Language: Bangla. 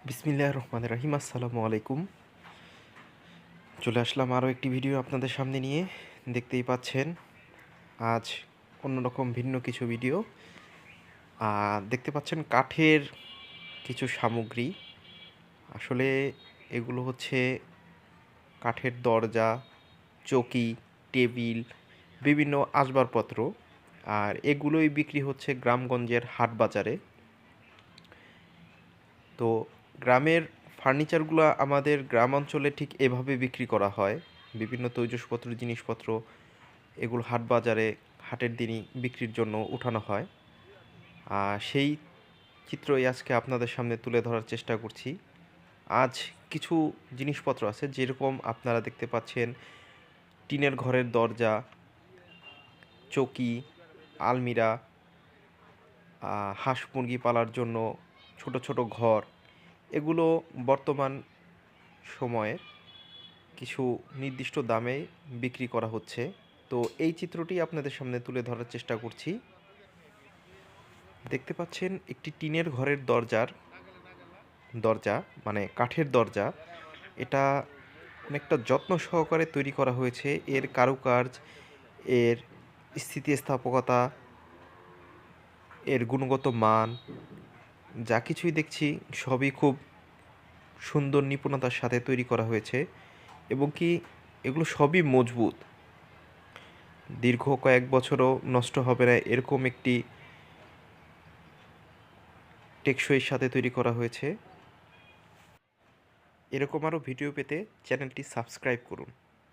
বিসমিল্লাহির রহমানির রহিম। আসসালামু আলাইকুম। চলে আসলাম আরও একটি ভিডিও আপনাদের সামনে নিয়ে। দেখতেই পাচ্ছেন আজ অন্যরকম ভিন্ন কিছু ভিডিও। দেখতে পাচ্ছেন কাঠের কিছু সামগ্রী। আসলে এগুলো হচ্ছে কাঠের দরজা, চৌকি, টেবিল, বিভিন্ন আসবাবপত্র। আর এগুলোই বিক্রি হচ্ছে গ্রামগঞ্জের হাট বাজারে। তো গ্রামের ফার্নিচারগুলো আমাদের গ্রাম অঞ্চলে ঠিক এভাবে বিক্রি করা হয়। বিভিন্ন তৈজসপত্র, জিনিসপত্র এগুলো হাট বাজারে হাটের দিনই বিক্রির জন্য উঠানো হয়। সেই চিত্রই আজকে আপনাদের সামনে তুলে ধরার চেষ্টা করছি। আজ কিছু জিনিসপত্র আছে, যেরকম আপনারা দেখতে পাচ্ছেন টিনের ঘরের দরজা, চৌকি, আলমিরা, হাঁস মুরগি পালার জন্য ছোট ছোট ঘর। এগুলো বর্তমান সময়ে কিছু নির্দিষ্ট দামে বিক্রি করা হচ্ছে। তো এই চিত্রটি আপনাদের সামনে তুলে ধরার চেষ্টা করছি। দেখতে পাচ্ছেন একটি টিনের ঘরের দরজা মানে কাঠের দরজা। এটা অনেকটা যত্ন সহকারে তৈরি করা হয়েছে। এর কারুকার্য, এর স্থিতিস্থাপকতা, এর গুণগত মান, যা কিছুই দেখছি সবই খুব সুন্দর নিপুণতার সাথে তৈরি করা হয়েছে। এবং কি এগুলো সবই মজবুত, দীর্ঘ কয়েক বছরও নষ্ট হবে না এরকম একটি টেকসইয়ের সাথে তৈরি করা হয়েছে। এরকম আরও ভিডিও পেতে চ্যানেলটি সাবস্ক্রাইব করুন।